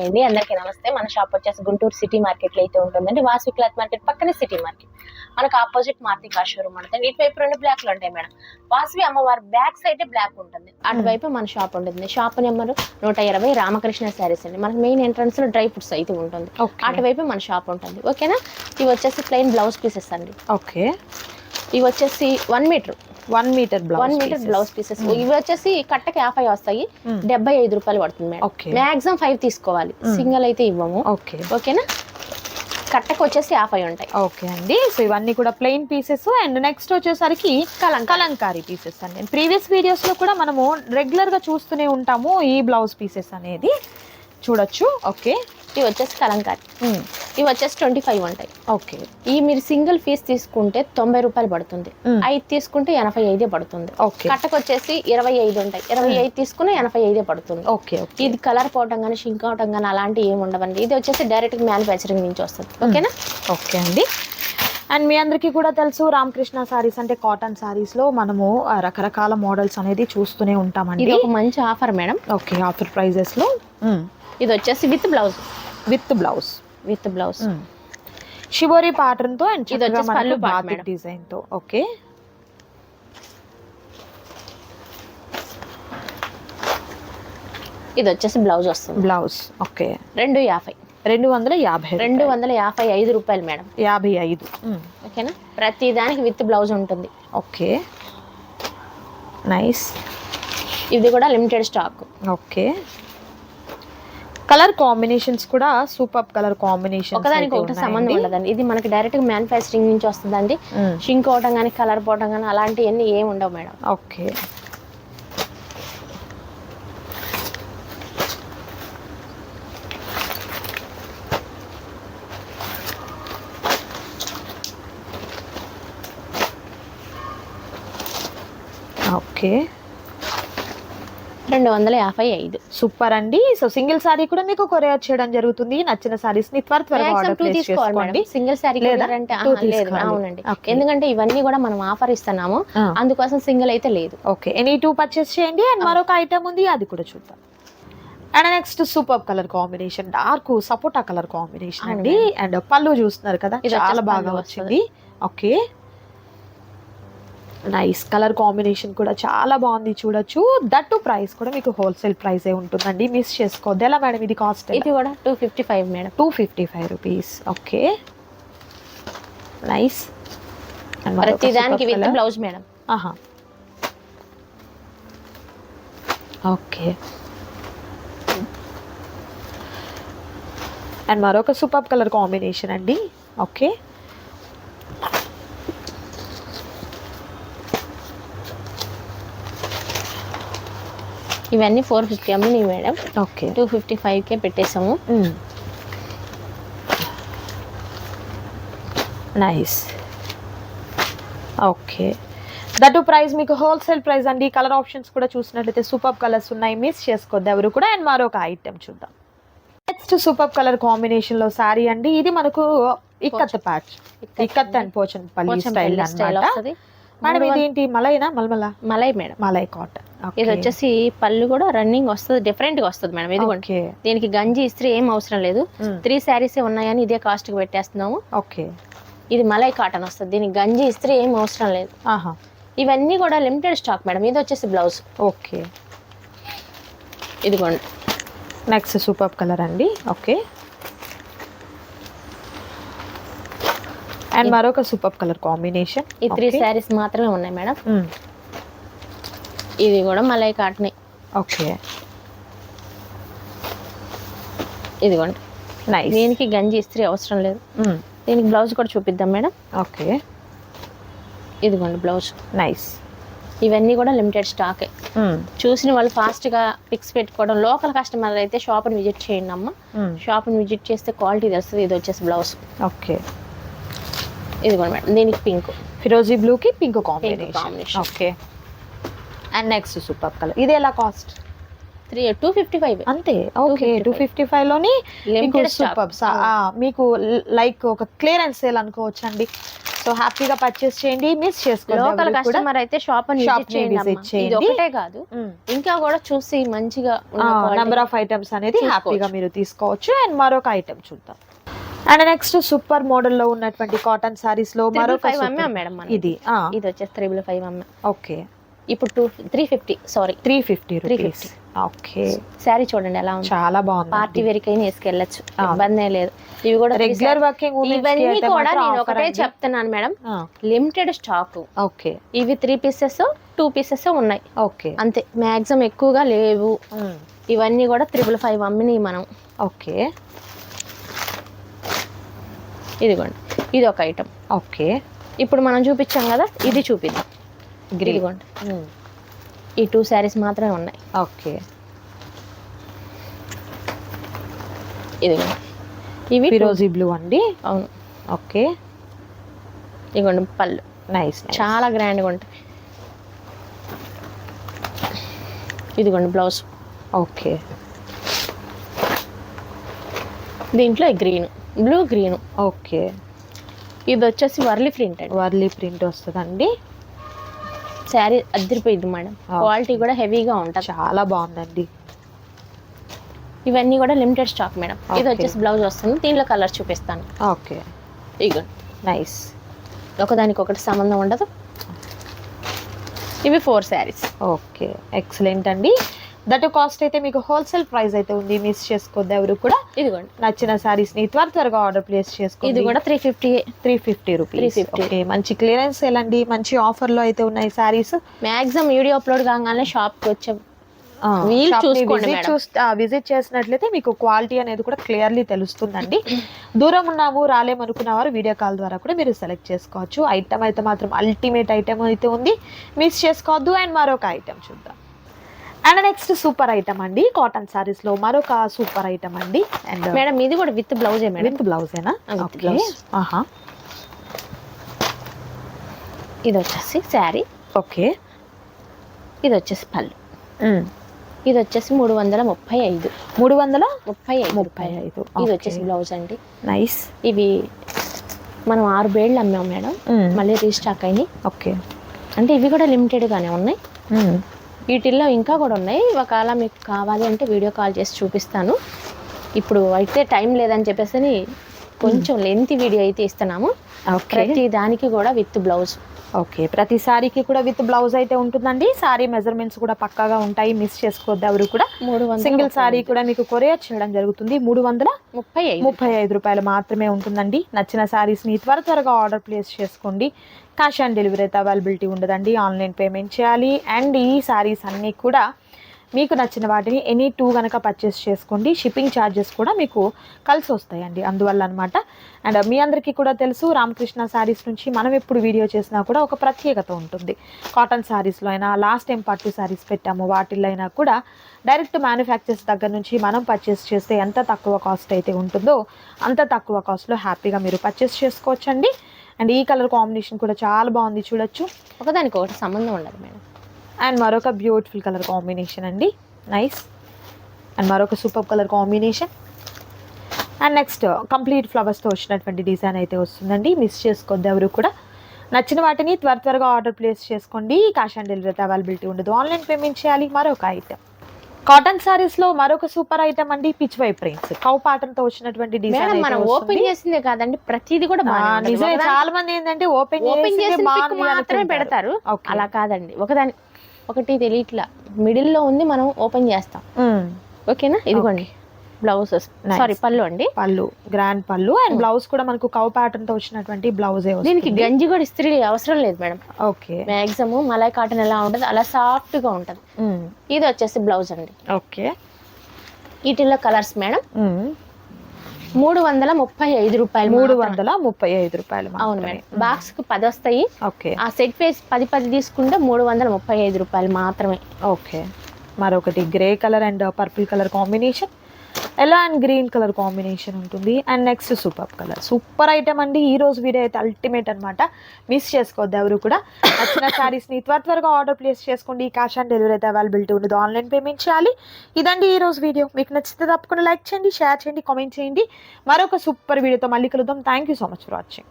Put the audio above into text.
అండి అందరికీ నమస్తే. మన షాప్ వచ్చేసి గుంటూరు సిటీ మార్కెట్ లో అయితే ఉంటుందండి. వాసవి క్లాత్ మార్కెట్ పక్కనే సిటీ మార్కెట్. మనకు ఆపోజిట్ మారుతి కార్ షోరూమ్ ఉంటుంది. ఇటువైపు 2 బ్లాక్లు ఉంటాయి మేడం. వాసవి అమ్మవారి బ్యాక్ సైడ్ బ్లాక్ ఉంటుంది, అటువైపు మన షాప్ ఉంటుంది. షాప్ నెంబర్ 120 రామకృష్ణ శారీస్ అండి. మనకి మెయిన్ ఎంట్రన్స్ లో డ్రై ఫ్రూట్స్ అయితే ఉంటుంది, అటువైపు మన షాప్ ఉంటుంది. ఓకేనా. ఇవి వచ్చేసి ప్లెయిన్ బ్లౌజ్ పీసెస్ అండి. ఓకే, ఇవి వచ్చేసి 1 మీటర్ బ్లౌజ్ పీసెస్. ఇవి వచ్చేసి కట్టకి 50 వస్తాయి, 75 రూపాయలు పడుతుంది మేడం. మాక్సిమం 5 తీసుకోవాలి, సింగిల్ అయితే ఇవ్వము. ఓకేనా. కట్టకు వచ్చేసి 50 ఉంటాయి. ఓకే అండి. సో ఇవన్నీ కూడా ప్లెయిన్ పీసెస్. అండ్ నెక్స్ట్ వచ్చేసరికి కలంకారీ పీసెస్ అండి. ప్రీవియస్ వీడియోస్ లో కూడా మనము రెగ్యులర్ గా చూస్తూనే ఉంటాము ఈ బ్లౌజ్ పీసెస్ అనేది చూడొచ్చు. ఓకే, ఇవి వచ్చేసి కలంకారీ. ఇవి వచ్చేసి 25 ఉంటాయి. ఓకే, ఈ మీరు సింగిల్ పీస్ తీసుకుంటే 90 రూపాయలు పడుతుంది, 5 తీసుకుంటే 85 పడుతుంది. కట్టకు వచ్చేసి 25 ఉంటాయి, 25 తీసుకుని 85 పడుతుంది. ఓకే, ఇది కలర్ పోవటం కానీ షింక్ అవటం కానీ అలాంటివి ఏమి ఉండవండి. ఇది వచ్చేసి డైరెక్ట్ మ్యానుఫ్యాక్చరింగ్ నుంచి వస్తుంది. ఓకేనా. ఓకే అండి. అండ్ మీ అందరికీ కూడా తెలుసు రామకృష్ణ సారీస్ అంటే కాటన్ సారీస్ లో మనము రకరకాల మోడల్స్ అనేది చూస్తూనే ఉంటామండి. ఇది ఒక మంచి offer madam. Okay, offer prices లో ఇది వచ్చేసి విత్ బ్లౌజ్ షిబోరి ప్యాటర్న్ తో అండ్ ఇది వచ్చేసి పళ్ళు పార్ట్ డిజైన్ తో. ఓకే, ఇది వచ్చేసి బ్లౌజ్ వస్తుంది. బ్లౌజ్ ఓకే, 250 255 రూపాయలు మేడం. 55. ఓకేనా. ప్రతి దానికి విత్ బ్లౌజ్ ఉంటుంది. Okay, nice. ఇది కూడా limited stock. Okay, colour combinations కూడా సూపర్ కలర్ కాంబినేషన్, ఒకదానికి ఒకటి సంబంధం ఉండదండి. ఇది మనకి డైరెక్ట్ మ్యానుఫ్యాక్చరింగ్ నుంచి వస్తుందండి. షింక్ అవటం కానీ కలర్ పోవటం కానీ అలాంటివన్నీ ఏమి ఉండవు మేడం. Okay, okay, 255. సూపర్ అండి. సో సింగిల్ సారీ కూడా మీకు కొరియర్ చేయడం జరుగుతుంది. నచ్చిన సారీస్ ని త్వరగా ఆర్డర్ ప్లేస్ చేసుకోండి. సింగిల్ సారీ అంటే లేదు. అవునండి, ఎందుకంటే ఇవన్నీ కూడా మనం ఆఫర్ ఇస్తున్నాము, అందుకోసం సింగిల్ అయితే లేదు. ఓకే, ఎనీ 2 పర్చేస్ చేయండి. అండ్ మరొక ఐటమ్ ఉంది, అది కూడా చూద్దాం. And next super colour combination, dark sapota colour combination అండి. అండ్ పళ్ళు చూస్తున్నారు కదా, చాలా బాగా వచ్చింది. Okay, nice. కలర్ కాంబినేషన్ కూడా చాలా బాగుంది, చూడొచ్చు. దట్టు ప్రైస్ కూడా మీకు హోల్సేల్ ప్రైస్ ఉంటుందండి, మిస్ చేసుకోవద్దు. ఎలా మేడం ఇది కాస్ట్? ఇది కూడా 255 మేడం. 255 రూపీస్. Okay, nice. ప్రతి దానికి విత్ బ్లౌజ్ మేడం. ఆహా, ఓకే. అండ్ మరొక సూపర్ కలర్ కాంబినేషన్ అండి. ఓకే, ఇవన్నీ 450 అమ్మినాయి మేడం. ఓకే, 255కే పెట్టేసాము. నైస్. ఓకే, దట్ ప్రైస్ మీకు హోల్సేల్ ప్రైస్ అండి. కలర్ ఆప్షన్స్ కూడా చూసినట్లయితే సూపర్ కలర్స్ ఉన్నాయి, మిస్ చేసుకోవద్దు ఎవరు కూడా. అండ్ మరొక ఐటెం చూద్దాం. నెక్స్ట్ సూపర్ కలర్ కాంబినేషన్ లో సారీ అండి. ఇది మనకు ikat patch, ikat and Pochampally style అన్నమాట. మేడం ఇదేంటి మలైనా? మలై మేడం, మలై కాటన్. ఇది వచ్చేసి పళ్ళు కూడా రన్నింగ్ వస్తుంది, డిఫరెంట్ గా వస్తుంది మేడం. ఇది దీనికి గంజి ఇస్త్రీ ఏం అవసరం లేదు. 3 శారీస్ ఉన్నాయని ఇదే కాస్ట్ కి పెట్టేస్తున్నాము. ఓకే, ఇది మలై కాటన్ వస్తుంది, దీనికి గంజి ఇస్త్రీ ఏం అవసరం లేదు. ఇవన్నీ కూడా లిమిటెడ్ స్టాక్ మేడం. ఇది వచ్చేసి బ్లౌజ్. ఓకే, ఇదిగోండి. నెక్స్ట్ సూపర్ కలర్ అండి. ఓకే, అండ్ మరొక సూపర్ కలర్ కాంబినేషన్. ఈ 3 శారీస్ మాత్రమే ఉన్నాయి మేడం. ఇది కూడా మలై కాటన్. ఓకే, ఇదిగోండి. నైస్. దీనికి గంజి ఇస్త్రీ అవసరం లేదు. దీనికి బ్లౌజ్ కూడా చూపిద్దాం మేడం. ఓకే, ఇదిగోండి బ్లౌజ్. నైస్. ఇవన్నీ కూడా లిమిటెడ్ స్టాకే. చూసిన వాళ్ళు ఫాస్ట్ గా పిక్స్ పెట్టుకోవడం. లోకల్ కస్టమర్ అయితే షాప్ని విజిట్ చేయండి అమ్మ. షాప్ని విజిట్ చేస్తే క్వాలిటీ తెలుస్తుంది. ఇది వచ్చేసి బ్లౌజ్. ఓకే, ఇదిగోండి మేడం. దీనికి పింక్, ఫిరోజీ బ్లూ కి pink combination. Okay, and next super colour. ఇది ఎలా కాస్ట్? 255 అంతే. ఓకే, 255 లోని మీకు సూపర్, మీకు లైక్ ఒక క్లియరెన్స్ సేల్ అనుకోవచ్చు అండి. సో హ్యాపీగా పర్చేస్ చేయండి, మిస్ చేసుకోండి. లోకల్ ఎవరు కూడా కస్టమర్ అయితే షాప్ అని Shop విజిట్ ని చేయండి visit అమ్మా. ఇది చేయండి. ఒకటే కాదు, ఇంకా కూడా చూసి మంచిగా నెంబర్ ఆఫ్ ఐటమ్స్ అనేది చూసుకోవచ్చు. హ్యాపీగా మీరు తీసుకోవచ్చు. అండ్ మరొక ఐటమ్ చూద్దాం. అండ్ నెక్స్ట్ సూపర్ మోడల్ లో ఉన్నటువంటి కాటన్ సారీస్ లో మరొక 5 super- మేడం ఇది ఇది వచ్చేసి 5 అమ్మ. ఓకే, ఇప్పుడు 350 సారీ 350 రూపీస్. 350. ఓకే, శారీ చూడండి ఎలా ఉంది, చాలా బాగుంది. పార్టీ వేర్ కైనా వేసుకెళ్ళచ్చు, ఇబ్బంది లేదు. ఇవి కూడా రెగ్యులర్ వర్కింగ్ ఇవన్నీ కూడా నేను ఒకటే చెప్తున్నాను మేడం, లిమిటెడ్ స్టాక్. ఓకే, ఇవి 3 పీసెస్ 2 పీసెస్ ఉన్నాయి ఓకే, అంతే, మాక్సిమం ఎక్కువగా లేవు. ఇవన్నీ కూడా 555 అమ్మినాయి మనం. ఓకే, ఇదిగోండి ఇది ఒక ఐటమ్. ఓకే, ఇప్పుడు మనం చూపించాం కదా, ఇది చూపిద్దాం. ఇదిగోండి ఈ 2 శారీస్ మాత్రమే ఉన్నాయి. ఓకే, ఇదిగోండి ఇవి ఫిరోజీ బ్లూ అండి. అవును, ఓకే, ఇదిగోండి పళ్ళు నైస్, చాలా గ్రాండ్గా ఉంటాయి. ఇదిగోండి బ్లౌజ్. ఓకే, దీంట్లో గ్రీన్, బ్లూ గ్రీన్. ఓకే, ఇది వచ్చేసి వర్లీ ప్రింట్ అండి, వర్లీ ప్రింట్ వస్తుందండి. శారీ అద్దరిపోయింది మేడం, క్వాలిటీ కూడా హెవీగా ఉంటుంది. చాలా బాగుందండి. ఇవన్నీ కూడా లిమిటెడ్ స్టాక్ మేడం. ఇది వచ్చేసి బ్లౌజ్ వస్తుంది, దీంట్లో కలర్ చూపిస్తాను. ఓకే, ఇగో నైస్, ఒకదానికొకటి సంబంధం ఉండదు. ఇవి 4 శారీస్. ఓకే, ఎక్సలెంట్ అండి. దట్ కాస్ట్ అయితే మీకు హోల్సేల్ ప్రైస్ అయితే ఉంది, మిస్ చేసుకోవద్దు ఎవరు కూడా. ఇదిగోండి నచ్చిన సారీస్ ని త్వరగా ఆర్డర్ ప్లేస్ చేసుకోండి. ఇది కూడా 350 రూపీస్. ఓకే, మంచి క్లియరెన్స్ సేల్ అండి, మంచి ఆఫర్ లో అయితే ఉన్నాయి సారీస్. మాక్సిమం వీడియో అప్లోడ్ కాగానే షాప్ కి వచ్చే వీలు చూసుకోండి మేడం. విజిట్ చేసినట్లయితే మీకు క్వాలిటీ అనేది కూడా క్లియర్లీ తెలుస్తుందండి. దూరం ఉన్నాము రాలేమనుకున్న వారు వీడియో కాల్ ద్వారా కూడా మీరు సెలెక్ట్ చేసుకోవచ్చు. ఐటమ్ అయితే మాత్రం అల్టిమేట్ ఐటమ్ అయితే ఉంది, మిస్ చేసుకోవద్దు. అండ్ మరొక ఐటమ్ చూద్దాం. అండ్ నెక్స్ట్ సూపర్ ఐటమ్ అండి, కాటన్ సారీస్ లో మరొక సూపర్ ఐటమ్ అండి. అండ్ మేడం ఇది కూడా విత్ బ్లౌజే మేడం, విత్ బ్లౌజేనా? With blouse. ఇది వచ్చేసి శారీ. ఓకే, ఇది వచ్చేసి పళ్ళు. ఇది వచ్చేసి 335. 335. ఇది వచ్చేసి బ్లౌజ్ అండి. నైస్. ఇవి మనం 6 బేళ్ళు అమ్మాం మేడం, మళ్ళీ రీస్టాక్ అయినాయి. ఓకే, అంటే ఇవి కూడా లిమిటెడ్ గానే ఉన్నాయి. వీటిల్లో ఇంకా కూడా ఉన్నాయి, ఒకవేళ మీకు కావాలి అంటే వీడియో కాల్ చేసి చూపిస్తాను. ఇప్పుడు అయితే టైం లేదని చెప్పేసి కొంచెం లెంత్ వీడియో అయితే ఇస్తున్నాము. ప్రతి దానికి కూడా విత్ బ్లౌజ్. ఓకే, ప్రతి సారీకి కూడా విత్ బ్లౌజ్ అయితే ఉంటుందండి. సారీ మెజర్మెంట్స్ కూడా పక్కాగా ఉంటాయి, మిస్ చేసుకోవద్దు ఎవరు కూడా. సింగిల్ సారీ కూడా మీకు కొరియర్ చేయడం జరుగుతుంది. 335 రూపాయలు మాత్రమే ఉంటుందండి. నచ్చిన సారీస్ ని త్వరగా ఆర్డర్ ప్లేస్ చేసుకోండి. క్యాష్ ఆన్ డెలివరీ అయితే అవైలబిలిటీ ఉండదండి, ఆన్లైన్ పేమెంట్ చేయాలి. అండ్ ఈ సారీస్ అన్నీ కూడా మీకు నచ్చిన వాటిని ఎనీ 2 కనుక పర్చేస్ చేసుకోండి. షిప్పింగ్ ఛార్జెస్ కూడా మీకు కలిసి వస్తాయండి, అందువల్ల అనమాట. అండ్ మీ అందరికీ కూడా తెలుసు, రామకృష్ణ శారీస్ నుంచి మనం ఎప్పుడు వీడియో చేసినా కూడా ఒక ప్రత్యేకత ఉంటుంది. కాటన్ శారీస్లో అయినా, లాస్ట్ టైం పట్టు శారీస్ పెట్టాము, వాటిల్లో అయినా కూడా డైరెక్ట్ మ్యానుఫ్యాక్చర్స్ దగ్గర నుంచి మనం పర్చేస్ చేస్తే ఎంత తక్కువ కాస్ట్ అయితే ఉంటుందో అంత తక్కువ కాస్ట్లో హ్యాపీగా మీరు పర్చేస్ చేసుకోవచ్చండి. అండ్ ఈ కలర్ కాంబినేషన్ కూడా చాలా బాగుంది, చూడొచ్చు. ఒకదానికొకటి సంబంధం ఉండదు మేడం. అండ్ మరొక బ్యూటిఫుల్ కలర్ కాంబినేషన్ అండి, నైస్. అండ్ మరొక super colour combination. And next complete ఫ్లవర్స్తో వచ్చినటువంటి డిజైన్ అయితే వస్తుందండి, మిస్ చేసుకోవద్దు ఎవరు కూడా. నచ్చిన వాటిని త్వరగా ఆర్డర్ ప్లేస్ చేసుకోండి. క్యాష్ ఆన్ డెలివరీ అవైలబిలిటీ ఉండదు, ఆన్లైన్ పేమెంట్ చేయాలి. మరొక ఐటమ్ కాటన్ సారీస్ లో మరొక సూపర్ ఐటమ్ అండి, pichwai prints cow pattern తో వచ్చినటువంటి డిజైన్. మనం ఓపెన్ చేసిందే కాదండి, ప్రతిది కూడా నిజమే. చాలా మంది ఏంటంటే ఓపెన్ చేసి మాత్రమే పెడతారు, అలా కాదండి. ఒకటి తెలియట్లా, మిడిల్ లో ఉంది, మనం ఓపెన్ చేస్తాం. ఓకేనా? ఇదిగోండి బ్లౌజ్, సారీ పళ్ళు అండి, పళ్ళు గ్రాండ్ పళ్ళు. అండ్ బ్లౌజ్ కూడా మనకు కౌ ప్యాటర్న్ తో వచ్చినటువంటి బ్లౌజ్. దీనికి గంజి కూడా ఇస్త్రీ అవసరం లేదు madam. Okay, maximum malai cotton ఎలా ఉంటది అలా సాఫ్ట్ గా ఉంటది. ఇది వచ్చేసి బ్లౌజ్ అండి. ఓకే, వీటిల్లో కలర్స్ మేడం 335 రూపాయలు. 335 రూపాయలు. అవును మేడం, బాక్స్ కు 10 వస్తాయి. ఓకే, ఆ సెట్ వేసి 10 తీసుకుంటే 335 రూపాయలు మాత్రమే. ఓకే, మరొకటి grey colour and purple colour combination, yellow and green colour combination ఉంటుంది. అండ్ నెక్స్ట్ సూపర్ ఐటమ్ అండి. ఈ రోజు వీడియో అయితే అల్టిమేట్ అనమాట, మిస్ చేసుకోవద్దు ఎవరు కూడా. నచ్చిన శారీస్ని త్వరగా ఆర్డర్ ప్లేస్ చేసుకోండి. క్యాష్ ఆన్ డెలివరీ అయితే అవైలబిలిటీ ఉండదు, ఆన్లైన్ పేమెంట్ చేయాలి. ఇదండి ఈ రోజు వీడియో. మీకు నచ్చితే తప్పకుండా లైక్ చేయండి, షేర్ చేయండి, కామెంట్ చేయండి. మరొక సూపర్ వీడియోతో మళ్ళీ కలుద్దాం. Thank you so much for watching.